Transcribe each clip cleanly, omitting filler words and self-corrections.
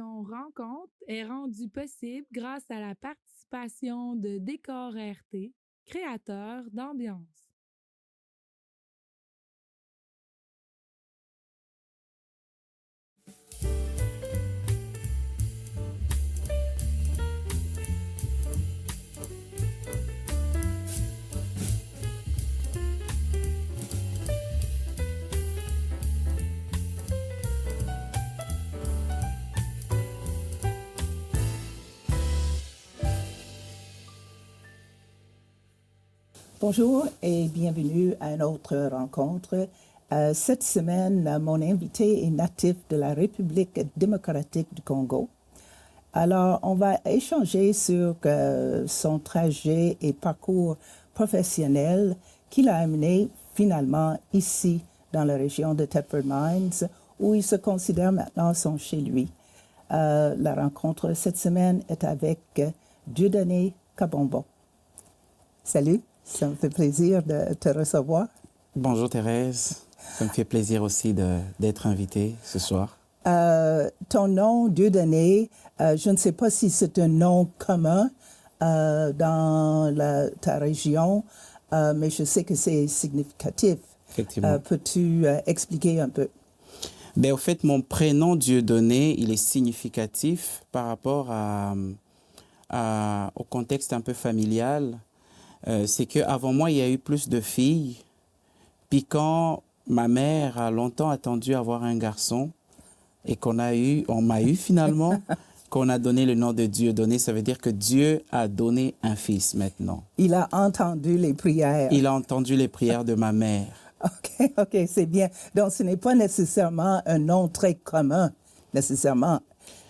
l'émission Rencontre est rendue possible grâce à la participation de Décor RT, créateur d'ambiance. Bonjour et bienvenue à une autre rencontre. Cette semaine, mon invité est natif de la République démocratique du Congo. Alors, on va échanger sur son trajet et parcours professionnel qui l'a amené finalement ici, dans la région de Thetford Mines, où il se considère maintenant son chez lui. La rencontre cette semaine est avec Dieudonné Kabombo. Salut, ça me fait plaisir de te recevoir. Bonjour Thérèse, ça me fait plaisir aussi d'être invitée ce soir. Ton nom, Dieudonné, je ne sais pas si c'est un nom commun dans ta région, mais je sais que c'est significatif. Effectivement. Peux-tu expliquer un peu? Au fait, mon prénom Dieudonné, il est significatif par rapport au contexte un peu familial. C'est qu'avant moi, il y a eu plus de filles. Puis quand ma mère a longtemps attendu avoir un garçon et on m'a eu finalement, qu'on a donné le nom de Dieudonné, ça veut dire que Dieu a donné un fils maintenant. Il a entendu les prières. Il a entendu les prières de ma mère. OK, c'est bien. Donc, ce n'est pas nécessairement un nom très commun, nécessairement.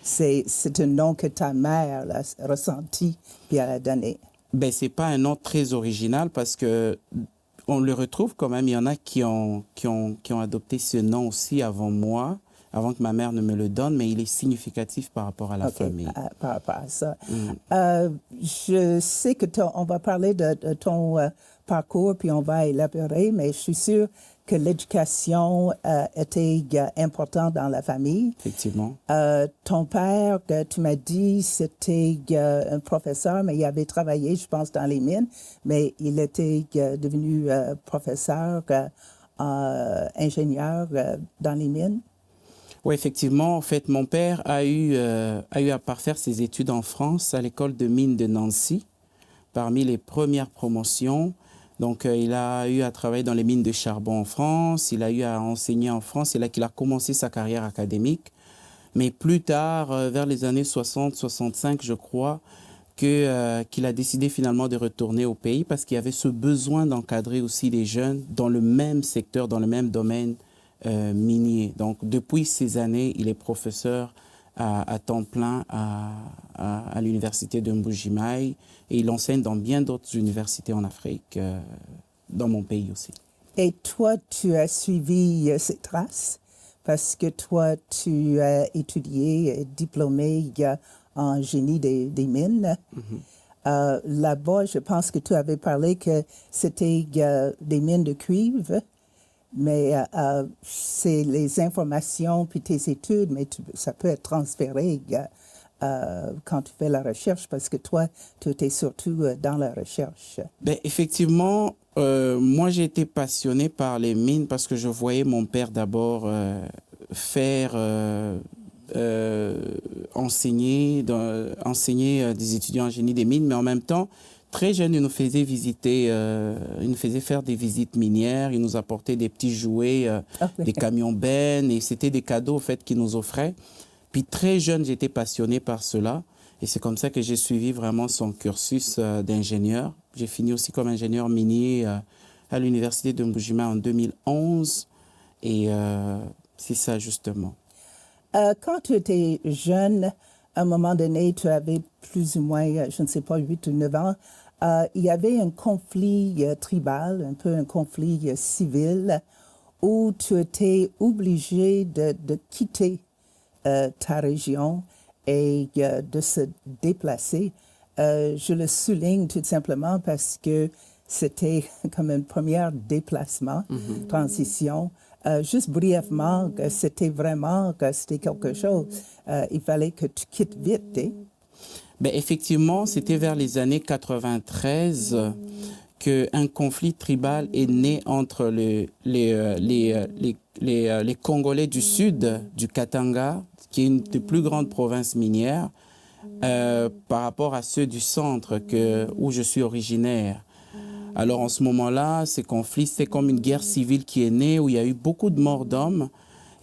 C'est un nom que ta mère a ressenti et elle a donné. C'est pas un nom très original parce que on le retrouve quand même. Il y en a qui ont adopté ce nom aussi avant moi, avant que ma mère ne me le donne, mais il est significatif par rapport à la famille. Par rapport à ça. Je sais que on va parler de ton parcours, puis on va élaborer, mais je suis sûre que l'éducation était importante dans la famille. Effectivement. Ton père, tu m'as dit, c'était un professeur, mais il avait travaillé, je pense, dans les mines, mais il était devenu professeur, ingénieur dans les mines. Oui, effectivement. En fait, mon père a eu à parfaire ses études en France, à l'école de mines de Nancy, parmi les premières promotions. Donc, il a eu à travailler dans les mines de charbon en France, il a eu à enseigner en France, c'est là qu'il a commencé sa carrière académique. Mais plus tard, vers les années 60-65, je crois, qu'il a décidé finalement de retourner au pays parce qu'il y avait ce besoin d'encadrer aussi les jeunes dans le même secteur, dans le même domaine minier. Donc, depuis ces années, il est professeur à temps plein à l'université de Mbuji-Mayi et il enseigne dans bien d'autres universités en Afrique, dans mon pays aussi. Et toi, tu as suivi ces traces parce que toi, tu as étudié et diplômé en génie des mines. Mm-hmm. Là-bas, je pense que tu avais parlé que c'était des mines de cuivre. Mais c'est les informations puis tes études, mais ça peut être transféré quand tu fais la recherche, parce que toi, tu étais surtout dans la recherche. Effectivement, moi j'ai été passionné par les mines parce que je voyais mon père d'abord enseigner des étudiants en génie des mines, mais en même temps, très jeune, il nous faisait visiter, il nous faisait faire des visites minières, il nous apportait des petits jouets, des camions bennes, et c'était des cadeaux, en fait, qu'il nous offrait. Puis très jeune, j'étais passionné par cela, et c'est comme ça que j'ai suivi vraiment son cursus d'ingénieur. J'ai fini aussi comme ingénieur minier à l'université de Mbuji-Mayi en 2011, et c'est ça, justement. Quand tu étais jeune, à un moment donné, tu avais plus ou moins, je ne sais pas, 8 ou 9 ans, il y avait un conflit tribal, un peu un conflit civil, où tu étais obligé de quitter ta région et de se déplacer. Je le souligne tout simplement parce que c'était comme un premier déplacement, transition. Juste brièvement, c'était vraiment c'était quelque chose. Il fallait que tu quittes vite. Ben, effectivement, c'était vers les années 93 qu'un conflit tribal est né entre les Congolais du sud, du Katanga, qui est une des plus grandes provinces minières, par rapport à ceux du centre où je suis originaire. Alors en ce moment-là, ces conflits, c'est comme une guerre civile qui est née, où il y a eu beaucoup de morts d'hommes.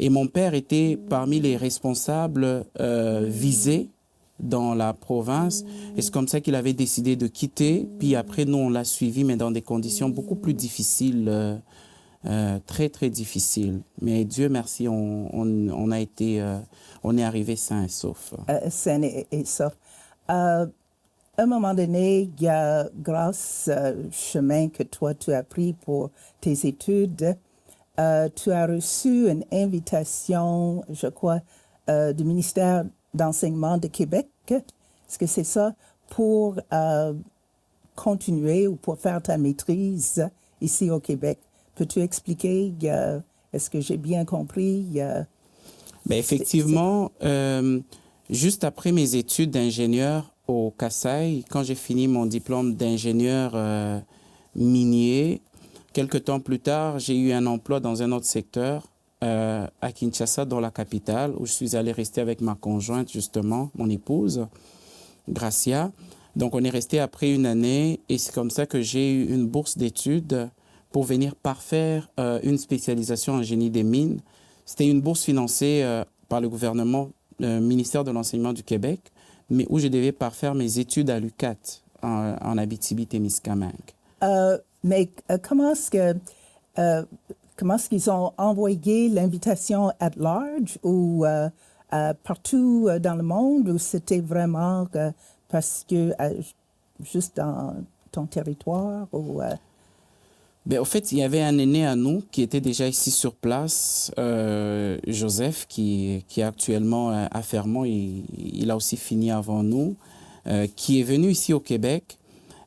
Et mon père était parmi les responsables visés dans la province. Et c'est comme ça qu'il avait décidé de quitter. Puis après, nous, on l'a suivi, mais dans des conditions beaucoup plus difficiles, très, très difficiles. Mais Dieu merci, on est arrivé sain et sauf. Sain et sauf. À un moment donné, il y a, grâce au chemin que toi, tu as pris pour tes études, tu as reçu une invitation, je crois, du ministère d'Enseignement de Québec. Est-ce que c'est ça? Pour continuer ou pour faire ta maîtrise ici au Québec. Peux-tu expliquer? Est-ce que j'ai bien compris? Ben effectivement, juste après mes études d'ingénieur au Kasaï, quand j'ai fini mon diplôme d'ingénieur minier, quelque temps plus tard, j'ai eu un emploi dans un autre secteur à Kinshasa, dans la capitale, où je suis allé rester avec ma conjointe, justement, mon épouse, Gracia. Donc, on est resté après une année et c'est comme ça que j'ai eu une bourse d'études pour venir parfaire une spécialisation en génie des mines. C'était une bourse financée par le gouvernement, le ministère de l'Enseignement du Québec, mais où je devais parfaire mes études à l'UQAT, en Abitibi-Témiscamingue. Mais comment est-ce qu'ils ont envoyé l'invitation at large ou partout dans le monde, ou c'était vraiment parce que juste dans ton territoire ou Ben, au fait, il y avait un aîné à nous qui était déjà ici sur place, Joseph, qui est actuellement à Fermont. Il a aussi fini avant nous, qui est venu ici au Québec.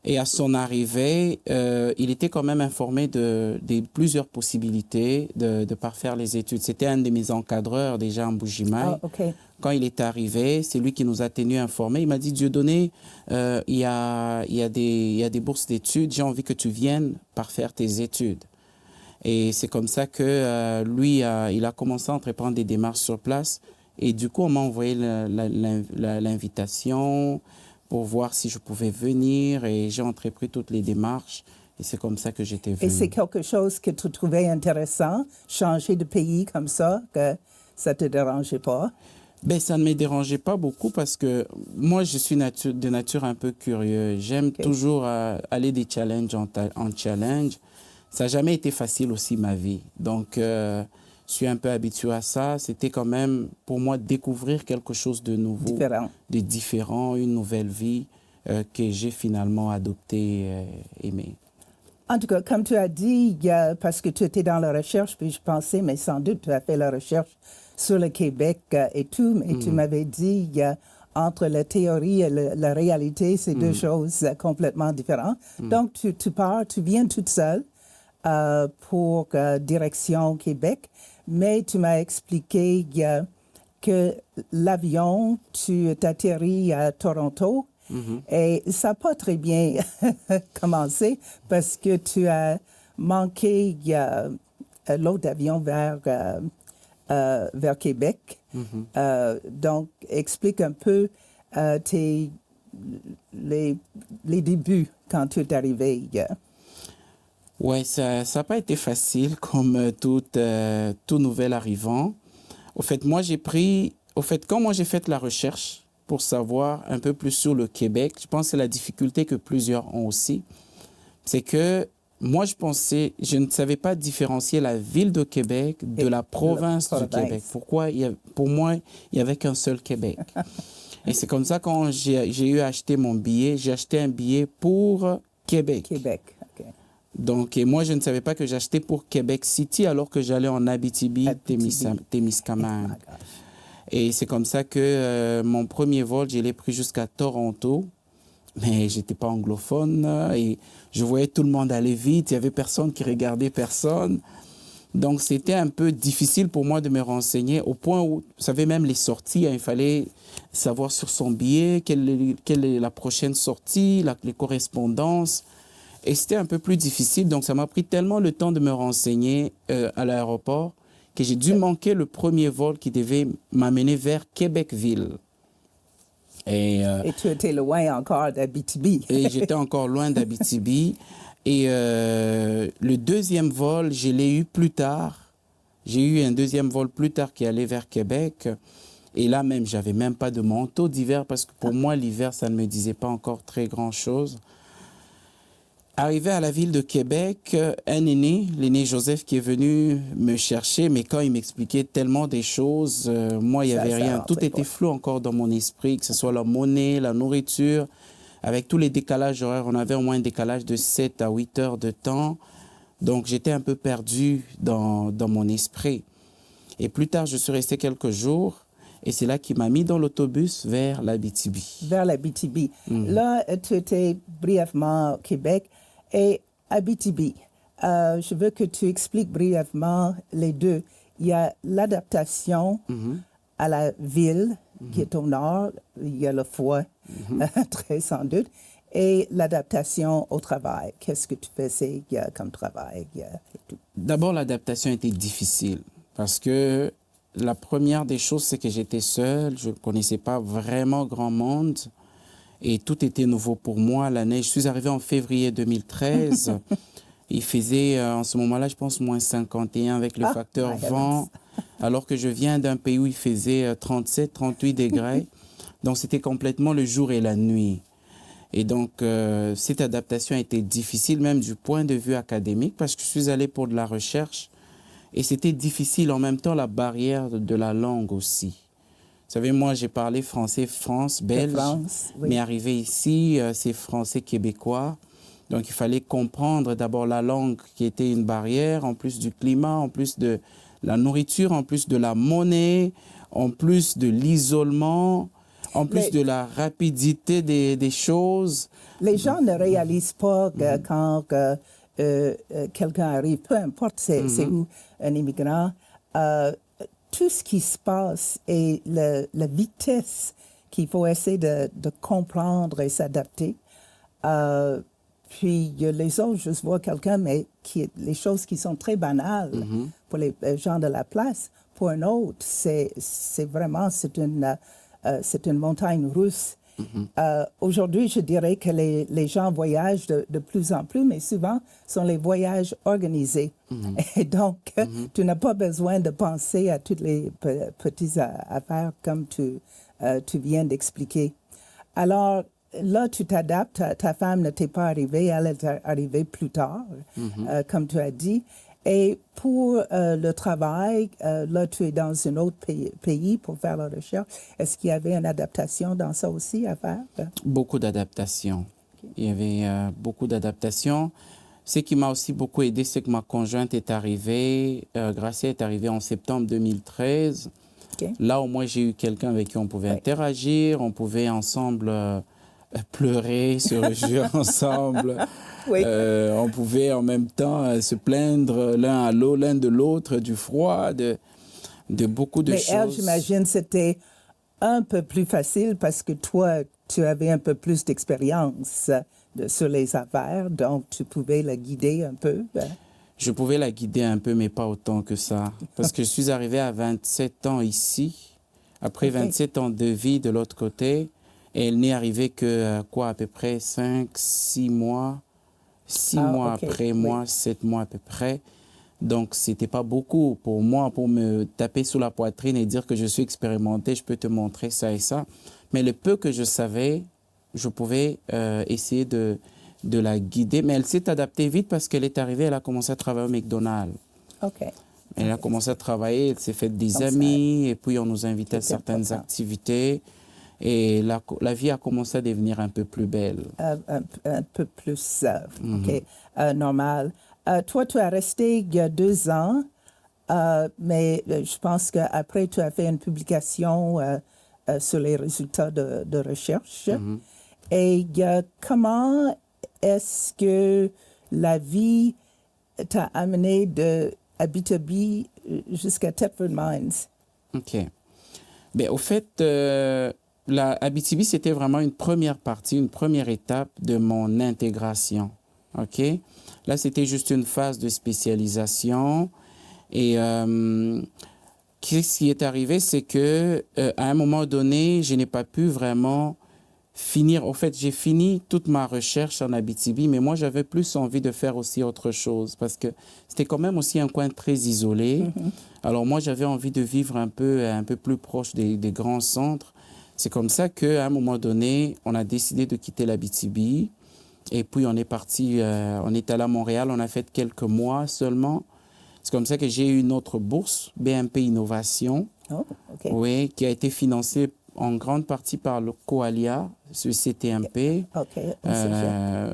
Et à son arrivée, il était quand même informé de plusieurs possibilités de parfaire les études. C'était un de mes encadreurs déjà en Bujimaï. Oh, okay. Quand il est arrivé, c'est lui qui nous a tenus informés. Il m'a dit, Dieudonné, il y a des bourses d'études. J'ai envie que tu viennes parfaire tes études. Et c'est comme ça que lui, il a commencé à entreprendre des démarches sur place. Et du coup, on m'a envoyé l'invitation pour voir si je pouvais venir. Et j'ai entrepris toutes les démarches. Et c'est comme ça que j'étais venu. Et c'est quelque chose que tu trouvais intéressant, changer de pays comme ça, que ça ne te dérangeait pas? Ben, ça ne me dérangeait pas beaucoup parce que moi, je suis de nature un peu curieux. J'aime toujours aller des challenges en challenge. Ça n'a jamais été facile aussi, ma vie. Donc, je suis un peu habitué à ça. C'était quand même, pour moi, découvrir quelque chose de nouveau, de différent, une nouvelle vie que j'ai finalement adoptée, aimée. En tout cas, comme tu as dit, parce que tu étais dans la recherche, puis je pensais, mais sans doute tu as fait la recherche sur le Québec et tout, mais tu m'avais dit entre la théorie et la réalité, c'est deux choses complètement différentes. Donc, tu viens toute seule pour direction Québec, mais tu m'as expliqué que l'avion, tu t'atterris à Toronto. Et ça n'a pas très bien commencé parce que tu as manqué l'autre avion vers Québec. Donc, explique un peu les débuts quand tu es arrivé. Oui, ça n'a pas été facile comme tout nouvel arrivant. Au fait, quand moi j'ai fait la recherche pour savoir un peu plus sur le Québec, je pense que c'est la difficulté que plusieurs ont aussi. C'est que moi, je ne savais pas différencier la ville de Québec de la province du Québec. Pour moi, il n'y avait qu'un seul Québec. Et c'est comme ça, quand j'ai eu à acheter mon billet, j'ai acheté un billet pour Québec. Québec, OK. Donc, et moi, je ne savais pas que j'achetais pour Québec City alors que j'allais en Abitibi-Témiscamingue. Oh, et c'est comme ça que mon premier vol, je l'ai pris jusqu'à Toronto. mais je n'étais pas anglophone et je voyais tout le monde aller vite. Il n'y avait personne qui regardait personne. Donc, c'était un peu difficile pour moi de me renseigner au point où, vous savez, même les sorties, il fallait savoir sur son billet quelle est la prochaine sortie, les correspondances. Et c'était un peu plus difficile. Donc, ça m'a pris tellement le temps de me renseigner à l'aéroport que j'ai dû manquer le premier vol qui devait m'amener vers Québec-Ville. Et tu étais loin encore d'Abitibi. Et j'étais encore loin d'Abitibi. Et le deuxième vol, je l'ai eu plus tard. J'ai eu un deuxième vol plus tard qui allait vers Québec. Et là même, je n'avais même pas de manteau d'hiver parce que pour moi, l'hiver, ça ne me disait pas encore très grand-chose. Arrivé à la ville de Québec, un aîné, l'aîné Joseph, qui est venu me chercher, mais quand il m'expliquait tellement des choses, moi, il n'y avait rien. Tout était flou encore dans mon esprit, que ce soit la monnaie, la nourriture. Avec tous les décalages horaires, on avait au moins un décalage de 7 à 8 heures de temps. Donc, j'étais un peu perdu dans mon esprit. Et plus tard, je suis resté quelques jours. Et c'est là qu'il m'a mis dans l'autobus vers l'Abitibi. Vers l'Abitibi. Là, tu étais brièvement au Québec et Abitibi. Je veux que tu expliques brièvement les deux. Il y a l'adaptation à la ville qui est au nord. Il y a le foie, très sans doute. Et l'adaptation au travail. Qu'est-ce que tu faisais comme travail et tout? D'abord, l'adaptation était difficile parce que la première des choses, c'est que j'étais seul. Je ne connaissais pas vraiment grand monde et tout était nouveau pour moi. L'année, je suis arrivé en février 2013. Il faisait, en ce moment-là, je pense, moins 51 avec le facteur vent, alors que je viens d'un pays où il faisait 37, 38 degrés. Donc, c'était complètement le jour et la nuit. Et donc, cette adaptation a été difficile, même du point de vue académique, parce que je suis allé pour de la recherche. Et c'était difficile en même temps, la barrière de la langue aussi. Vous savez, moi, j'ai parlé français, belge, mais arrivé ici, c'est français québécois. Donc, il fallait comprendre d'abord la langue qui était une barrière, en plus du climat, en plus de la nourriture, en plus de la monnaie, en plus de l'isolement, en plus de la rapidité des choses. Les gens ne réalisent pas que quand quelqu'un arrive, peu importe c'est où, un immigrant, tout ce qui se passe et la vitesse qu'il faut essayer de comprendre et s'adapter. Puis les autres, je vois quelqu'un, mais les choses qui sont très banales pour les gens de la place, pour un autre, c'est une montagne russe. Aujourd'hui, je dirais que les gens voyagent de plus en plus, mais souvent, sont les voyages organisés. Et donc, tu n'as pas besoin de penser à toutes les petites affaires comme tu viens d'expliquer. Alors, là, tu t'adaptes. Ta femme ne t'est pas arrivée, elle est arrivée plus tard, comme tu as dit. Et pour le travail, là, tu es dans un autre pays pour faire la recherche. Est-ce qu'il y avait une adaptation dans ça aussi à faire? Beaucoup d'adaptations. Okay. Il y avait beaucoup d'adaptations. Ce qui m'a aussi beaucoup aidé, c'est que ma conjointe est arrivée, Gracia est arrivée en septembre 2013. Okay. Là, au moins, j'ai eu quelqu'un avec qui on pouvait interagir, on pouvait ensemble pleurer, se réjouir ensemble. On pouvait en même temps se plaindre l'un de l'autre du froid, de beaucoup de choses. Mais elle, j'imagine, c'était un peu plus facile parce que toi, tu avais un peu plus d'expérience sur les affaires, donc tu pouvais la guider un peu. Je pouvais la guider un peu, mais pas autant que ça. Parce que je suis arrivé à 27 ans ici, après 27 ans de vie de l'autre côté, et elle n'est arrivée que, à peu près 5-6 mois. 6 mois après moi, 7 mois à peu près. Donc, ce n'était pas beaucoup pour moi, pour me taper sous la poitrine et dire que je suis expérimenté, je peux te montrer ça et ça. Mais le peu que je savais, je pouvais essayer de la guider. Mais elle s'est adaptée vite parce qu'elle est arrivée, elle a commencé à travailler au McDonald's. Elle a commencé à travailler, elle s'est faite des amis, et puis on nous invitait à certaines activités. Et la vie a commencé à devenir un peu plus belle. Un peu plus normal. Toi, tu as resté il y a 2 ans, mais je pense qu'après, tu as fait une publication sur les résultats de recherche. Et comment est-ce que la vie t'a amené de Abitibi jusqu'à Thetford Mines? OK. Ben, au fait, la Abitibi, c'était vraiment une première partie, une première étape de mon intégration. OK? Là, c'était juste une phase de spécialisation. Et ce qui est arrivé, c'est que à un moment donné, je n'ai pas pu vraiment finir. Au fait, j'ai fini toute ma recherche en Abitibi, mais moi, j'avais plus envie de faire aussi autre chose parce que c'était quand même aussi un coin très isolé. Alors moi, j'avais envie de vivre un peu plus proche des grands centres. C'est comme ça qu'à un moment donné, on a décidé de quitter l'Abitibi. Et puis, on est parti, on est allé à Montréal, on a fait quelques mois seulement. C'est comme ça que j'ai eu une autre bourse, BNP Innovation, oui, qui a été financée en grande partie par le Coalia, ce CTMP.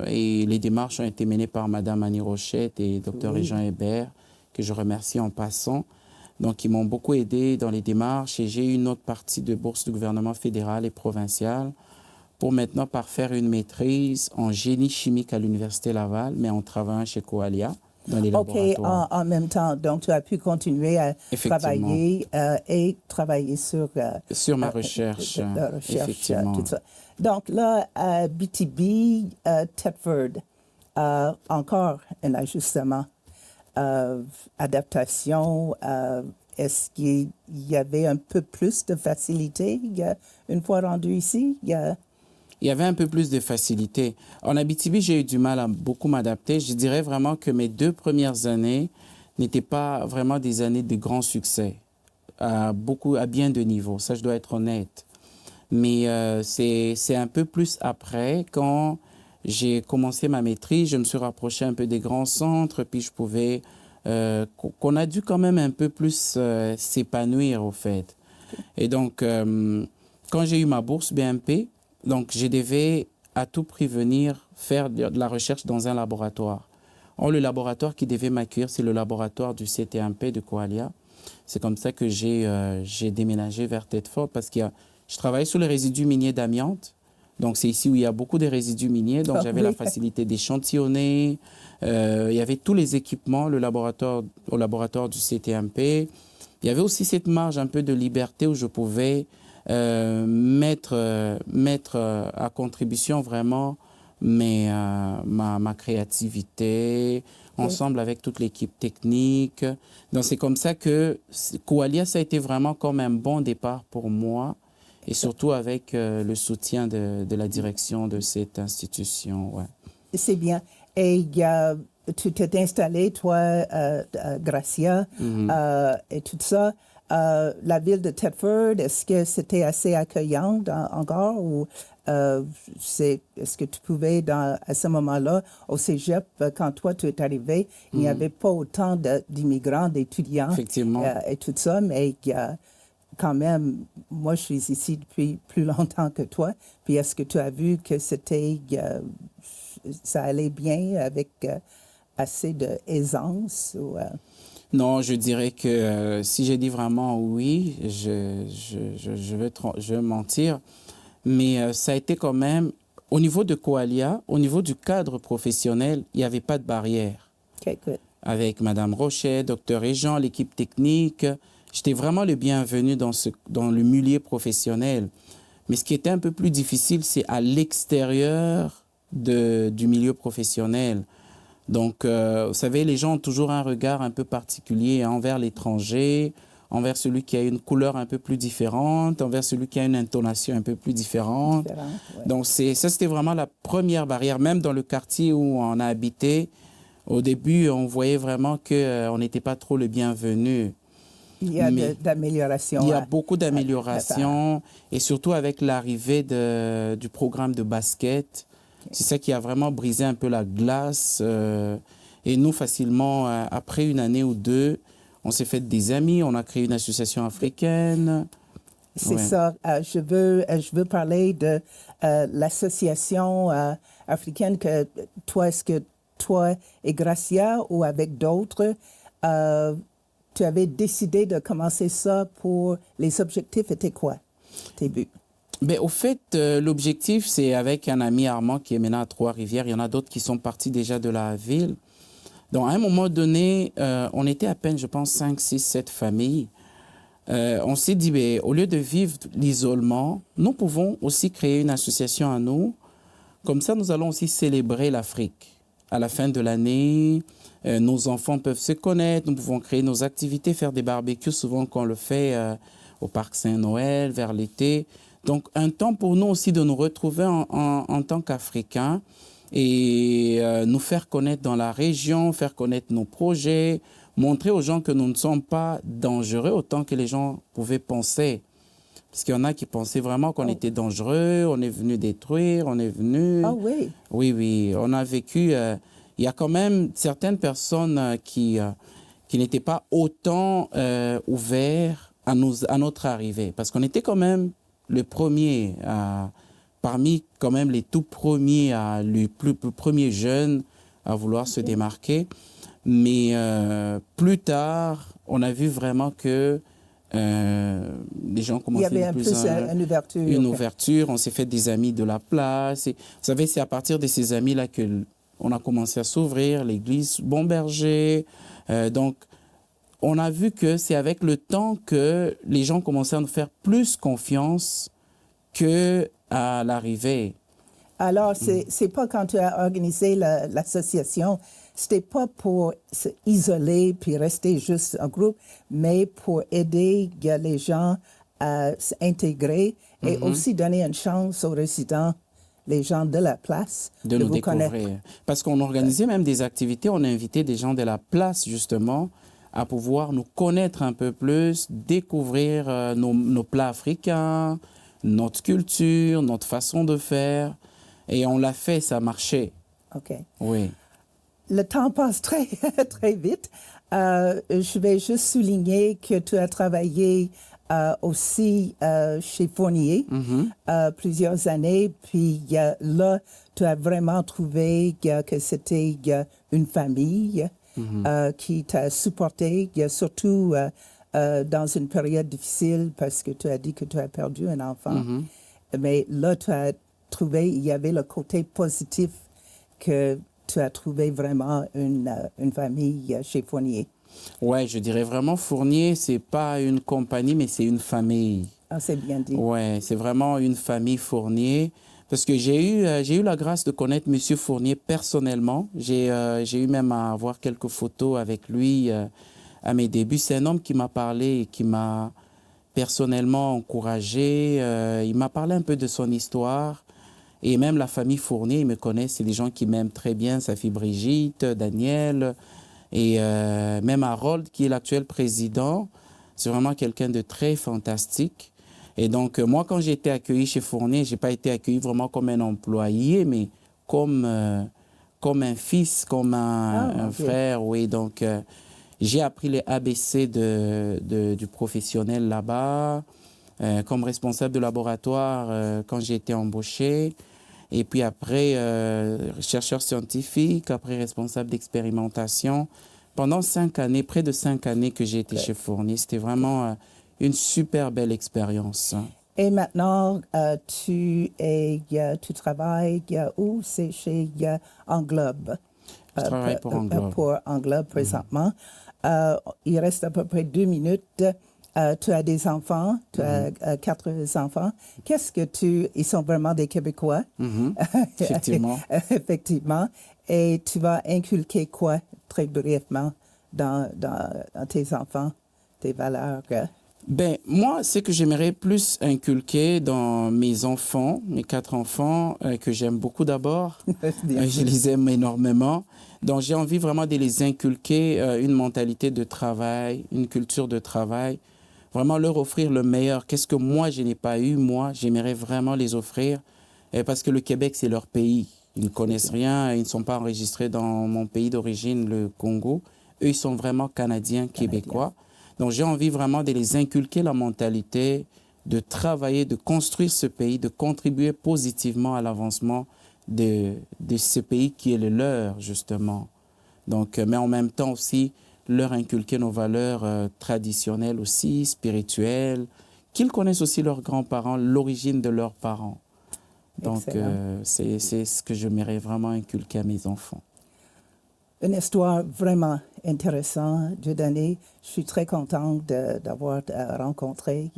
Et les démarches ont été menées par Mme Annie Rochette et Dr. Régent Hébert, que je remercie en passant. Donc, ils m'ont beaucoup aidé dans les démarches et j'ai eu une autre partie de bourse du gouvernement fédéral et provincial pour maintenant parfaire une maîtrise en génie chimique à l'Université Laval, mais en travaillant chez Coalia dans les laboratoires. En même temps, donc tu as pu continuer à travailler et travailler sur ma recherche. Effectivement. Tout ça. Donc là, à BTB, Thetford, encore un ajustement, adaptation. Est-ce qu'il y avait un peu plus de facilité une fois rendu ici? Il y avait un peu plus de facilité. En Abitibi, j'ai eu du mal à beaucoup m'adapter. Je dirais vraiment que mes 2 premières années n'étaient pas vraiment des années de grand succès, à bien de niveaux. Ça, je dois être honnête. Mais c'est un peu plus après, quand j'ai commencé ma maîtrise, je me suis rapproché un peu des grands centres, puis je pouvais... qu'on a dû quand même un peu plus s'épanouir, au fait. Et donc, quand j'ai eu ma bourse BNP, donc, je devais à tout prix venir faire de la recherche dans un laboratoire. Or, le laboratoire qui devait m'accueillir, c'est le laboratoire du CTMP de Coalia. C'est comme ça que j'ai déménagé vers Thetford parce que je travaillais sur les résidus miniers d'amiante. Donc, c'est ici où il y a beaucoup de résidus miniers. Donc, j'avais la facilité d'échantillonner. Il y avait tous les équipements au laboratoire du CTMP. Il y avait aussi cette marge un peu de liberté où je pouvais... mettre à contribution vraiment ma créativité, ensemble avec toute l'équipe technique. Donc, c'est comme ça que Coalia, ça a été vraiment comme un bon départ pour moi, et surtout avec le soutien de la direction de cette institution. Ouais. C'est bien. Et tu t'es installé, toi, à Gracia, et tout ça. La ville de Thetford, est-ce que c'était assez accueillant encore ou est-ce que tu pouvais, à ce moment-là, au cégep, quand toi tu es arrivé, il n'y avait pas autant d'immigrants, d'étudiants et tout ça, mais quand même, moi je suis ici depuis plus longtemps que toi, puis est-ce que tu as vu que ça allait bien avec assez d'aisance ou, Non, je dirais que si j'ai dit vraiment oui, je vais mentir. Mais ça a été quand même, au niveau de Coalia, au niveau du cadre professionnel, il n'y avait pas de barrière. Okay, good. Avec Mme Rochet, Dr. Régent, l'équipe technique, j'étais vraiment le bienvenu dans le milieu professionnel. Mais ce qui était un peu plus difficile, c'est à l'extérieur du milieu professionnel. Donc, vous savez, les gens ont toujours un regard un peu particulier envers l'étranger, envers celui qui a une couleur un peu plus différente, envers celui qui a une intonation un peu plus différente. Ouais. Donc, ça, c'était vraiment la première barrière. Même dans le quartier où on a habité, au début, on voyait vraiment qu'on n'était pas trop le bienvenu. Il y a d'améliorations. Il y a beaucoup d'améliorations, et surtout avec l'arrivée du programme de basket. C'est ça qui a vraiment brisé un peu la glace. Et nous, facilement, après une année ou deux, on s'est fait des amis, on a créé une association africaine. C'est ça. Je veux parler de l'association africaine que est-ce que toi et Gracia ou avec d'autres, tu avais décidé de commencer ça pour les objectifs étaient quoi, tes buts? Ben, au fait, l'objectif, c'est avec un ami Armand qui est maintenant à Trois-Rivières. Il y en a d'autres qui sont partis déjà de la ville. Donc, à un moment donné, on était à peine, je pense, 5, 6, 7 familles. On s'est dit, ben, au lieu de vivre l'isolement, nous pouvons aussi créer une association à nous. Comme ça, nous allons aussi célébrer l'Afrique. À la fin de l'année, nos enfants peuvent se connaître, nous pouvons créer nos activités, faire des barbecues, souvent qu'on le fait au Parc Saint-Noël, vers l'été. Donc, un temps pour nous aussi de nous retrouver en tant qu'Africains et nous faire connaître dans la région, faire connaître nos projets, montrer aux gens que nous ne sommes pas dangereux autant que les gens pouvaient penser. Parce qu'il y en a qui pensaient vraiment qu'on était dangereux, on est venu détruire, on est venu... Ah oui. Oui, oui, on a vécu... il y a quand même certaines personnes qui n'étaient pas autant ouverts à notre arrivée. Parce qu'on était quand même le premier, parmi quand même les tout premiers, les premiers jeunes à vouloir se démarquer. Mais plus tard, on a vu vraiment que les gens commençaient Il y avait une ouverture. Une ouverture, on s'est fait des amis de la place. Et, vous savez, c'est à partir de ces amis-là qu'on a commencé à s'ouvrir, l'église Bon-Berger. Donc, on a vu que c'est avec le temps que les gens commençaient à nous faire plus confiance qu'à l'arrivée. Alors, c'est pas quand tu as organisé l'association, c'était pas pour s'isoler puis rester juste en groupe, mais pour aider les gens à s'intégrer et aussi donner une chance aux résidents, les gens de la place, de nous vous découvrir. connaître. Parce qu'on organisait même des activités, on a invité des gens de la place, justement, à pouvoir nous connaître un peu plus, découvrir nos plats africains, notre culture, notre façon de faire. Et on l'a fait, ça marchait. OK. Oui. Le temps passe très, très vite. Je vais juste souligner que tu as travaillé aussi chez Fournier plusieurs années. Puis là, tu as vraiment trouvé que c'était une famille qui t'a supporté, surtout dans une période difficile parce que tu as dit que tu as perdu un enfant. Mais là, tu as trouvé, il y avait le côté positif que tu as trouvé vraiment une famille chez Fournier. Ouais, je dirais vraiment Fournier, c'est pas une compagnie, mais c'est une famille. Ah, c'est bien dit. Ouais, c'est vraiment une famille Fournier. Parce que j'ai eu la grâce de connaître M. Fournier personnellement. J'ai eu même à avoir quelques photos avec lui à mes débuts. C'est un homme qui m'a parlé et qui m'a personnellement encouragé. Il m'a parlé un peu de son histoire. Et même la famille Fournier, ils me connaissent. C'est des gens qui m'aiment très bien. Sa fille Brigitte, Daniel et même Harold, qui est l'actuel président. C'est vraiment quelqu'un de très fantastique. Et donc, moi, quand j'ai été accueilli chez Fournier, je n'ai pas été accueilli vraiment comme un employé, mais comme un fils, comme un frère. Oui, donc, j'ai appris les ABC du professionnel là-bas, comme responsable de laboratoire quand j'ai été embauché. Et puis après, chercheur scientifique, après responsable d'expérimentation. Pendant 5 années, près de 5 années que j'ai été chez Fournier, c'était vraiment une super belle expérience. Et maintenant, tu travailles où? C'est chez Englobe. Je travaille pour Englobe. Pour Englobe présentement. Il reste à peu près 2 minutes. Tu as des enfants, tu as 4 enfants. Ils sont vraiment des Québécois. Effectivement. Effectivement. Et tu vas inculquer quoi, très brièvement, dans tes enfants, tes valeurs? Ben, moi, ce que j'aimerais plus inculquer dans mes enfants, mes 4 enfants, que j'aime beaucoup d'abord, je les aime énormément. Donc, j'ai envie vraiment de les inculquer une mentalité de travail, une culture de travail, vraiment leur offrir le meilleur. Qu'est-ce que moi, je n'ai pas eu, moi, j'aimerais vraiment les offrir, parce que le Québec, c'est leur pays. Ils ne connaissent rien, ils ne sont pas enregistrés dans mon pays d'origine, le Congo. Eux, ils sont vraiment Canadiens, Québécois. Donc, j'ai envie vraiment de les inculquer la mentalité, de travailler, de construire ce pays, de contribuer positivement à l'avancement de ce pays qui est le leur, justement. Donc, mais en même temps aussi, leur inculquer nos valeurs traditionnelles aussi, spirituelles, qu'ils connaissent aussi leurs grands-parents, l'origine de leurs parents. Donc, c'est ce que j'aimerais vraiment inculquer à mes enfants. Une histoire vraiment intéressante, Dieudonné. Je suis très contente d'avoir rencontré.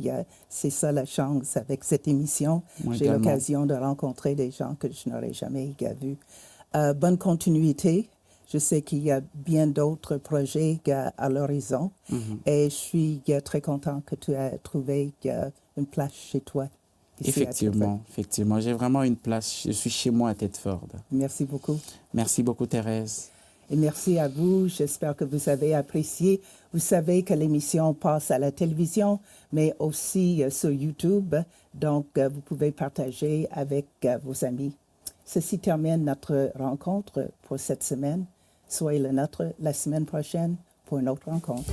C'est ça la chance avec cette émission. J'ai l'occasion de rencontrer des gens que je n'aurais jamais vus. Bonne continuité. Je sais qu'il y a bien d'autres projets à l'horizon. Et je suis très contente que tu aies trouvé une place chez toi. Effectivement. J'ai vraiment une place. Je suis chez moi à Thetford. Merci beaucoup. Merci beaucoup, Thérèse. Et merci à vous. J'espère que vous avez apprécié. Vous savez que l'émission passe à la télévision, mais aussi sur YouTube. Donc, vous pouvez partager avec vos amis. Ceci termine notre rencontre pour cette semaine. Soyez le nôtre la semaine prochaine pour une autre rencontre.